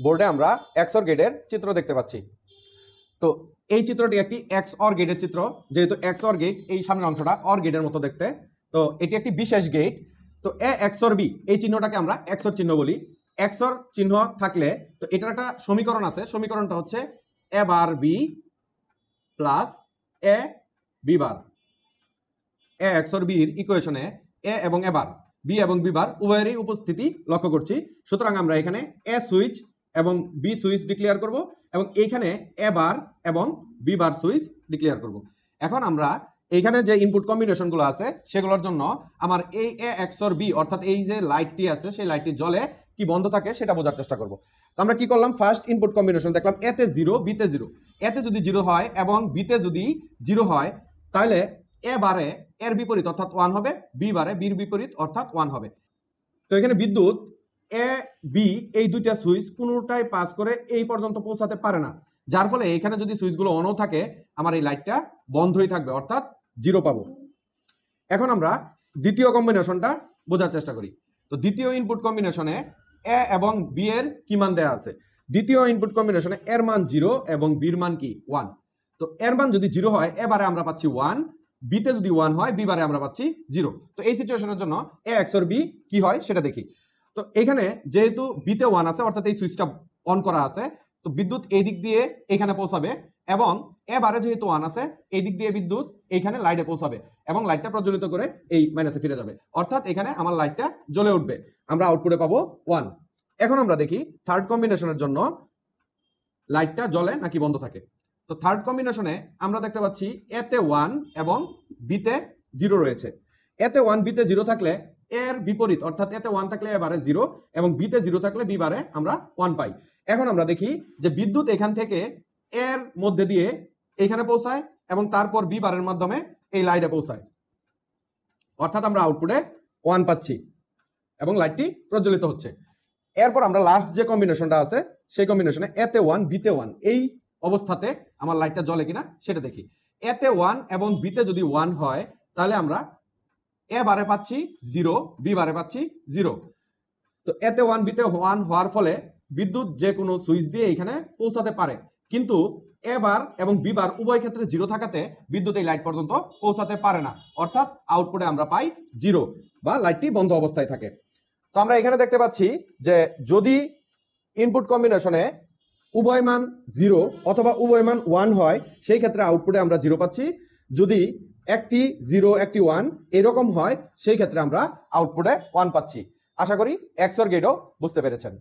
বোর্ডে আমরা XOR গেটের চিত্র দেখতে পাচ্ছি। তো এই চিত্রটি একটি XOR গেটের চিত্র, যেহেতু XOR গেট এই সামনের অংশটা OR গেটের মতো দেখতে। তো এটি একটি বিশেষ গেট। তো A XOR B এই চিহ্নটাকে আমরা XOR চিহ্ন বলি। XOR চিহ্ন থাকলে তো এটার একটা সমীকরণ আছে, সমীকরণটা হচ্ছে A bar B plus A B bar. A XOR B এর ইকুয়েশনে A এবং A বার, B এবং B বার উভয়েরই উপস্থিতি লক্ষ্য করছি। সুতরাং আমরা এখানে A সুইচ এবং B সুইচ ডিক্লেয়ার করব এবং এইখানে A বার এবং B বার সুইচ ডিক্লেয়ার করব। এখন আমরা এইখানে যে ইনপুট কম্বিনেশনগুলো আছে সেগুলোর জন্য আমার এই A XOR B অর্থাৎ এই যে লাইটটি আছে সেই লাইটটি জ্বলে কি বন্ধ থাকে সেটা বোঝার চেষ্টা করব। তো আমরা কি করলাম, ফার্স্ট ইনপুট কম্বিনেশন দেখলাম A তে 0 B তে 0। A তে যদি 0 হয় এবং B তে যদি 0 হয় তাহলে A বারে এর বিপরীত অর্থাৎ 1 হবে, B বারে বির বিপরীত অর্থাৎ 1 হবে। তো এখানে বিদ্যুৎ A B এই দুইটা সুইচ কোনোটাই পাস করে এই পর্যন্ত পৌঁছাতে পারে না, যার ফলে এখানে যদি সুইচগুলো অনও থাকে আমার এই লাইটটা বন্ধই থাকবে অর্থাৎ 0 পাবো। এখন আমরা দ্বিতীয় কম্বিনেশনটা বোঝার চেষ্টা করি। তো দ্বিতীয় ইনপুট কম্বিনেশনে A এবং B এর কি মান দেয়া আছে। দ্বিতীয় ইনপুট কম্বিনেশনে এর মান 0 এবং B এর মান কি 1। তো এর মান যদি 0 হয় A বারে আমরা পাচ্ছি 1, B তে যদি 1 হয় B বারে আমরা পাচ্ছি 0। তো এই সিচুয়েশনের জন্য A XOR B কি হয় সেটা দেখি। তো এখানে যেহেতু B তে 1 আছে অর্থাৎ এই সুইচটা অন করা আছে, তো বিদ্যুৎ এই দিক দিয়ে এখানে পৌঁছাবে এবং A বারে যেহেতু 1 আছে এই দিক দিয়ে বিদ্যুৎ এইখানে লাইটে পৌঁছাবে এবং লাইটটা প্রজ্বলিত করে এই মাইনাসে ফিরে যাবে, অর্থাৎ এখানে আমার লাইটটা জ্বলে উঠবে, আমরা আউটপুটে পাবো 1। এখন আমরা দেখি থার্ড কম্বিনেশনের জন্য লাইটটা জ্বলে নাকি বন্ধ থাকে। তো থার্ড কম্বিনেশনে আমরা দেখতে পাচ্ছি A তে 1 এবং B তে 0 রয়েছে। A তে 1 B তে 0 থাকলে এর বিপরীত অর্থাৎ A তে 1 থাকলে A বারে 0 এবং B তে 0 থাকলে B বারে আমরা 1 পাই। এখন আমরা দেখি যে বিদ্যুৎ এখান থেকে এর মধ্যে দিয়ে এখানে পৌঁছায় এবং তারপর B বারের মাধ্যমে এই লাইটে পৌঁছায়, অর্থাৎ আমরা আউটপুটে 1 পাচ্ছি এবং লাইটটি প্রজ্বলিত হচ্ছে। এরপর আমরা লাস্ট যে কম্বিনেশনটা আছে সেই কম্বিনেশনে A তে 1 B তে 1 এই অবস্থাতে আমার লাইটটা জ্বলে কিনা সেটা দেখি। A তে 1 এবং B তে যদি 1 হয় তাহলে আমরা A বারে পাচ্ছি 0, B বারে পাচ্ছি 0। তো A তে 1 B তে 1 হওয়ার ফলে বিদ্যুৎ যে কোনো সুইচ দিয়ে এখানে পৌঁছাতে পারে, কিন্তু A বার এবং B বার উভয় ক্ষেত্রে 0 থাকাতে বিদ্যুৎ এই লাইট পর্যন্ত পৌঁছাতে পারে না, অর্থাৎ আউটপুটে আমরা পাই 0 বা লাইটটি বন্ধ অবস্থায় থাকে। তো আমরা এখানে দেখতে পাচ্ছি যে যদি ইনপুট কম্বিনেশনে উভয় মান 0 অথবা উভয় মান 1 হয় সেই ক্ষেত্রে আউটপুটে আমরা 0 পাচ্ছি। যদি একটি 0 একটি 1 এরকম হয় সেই ক্ষেত্রে আমরা আউটপুটে 1 পাচ্ছি। আশা করি XOR গেটও বুঝতে পেরেছেন।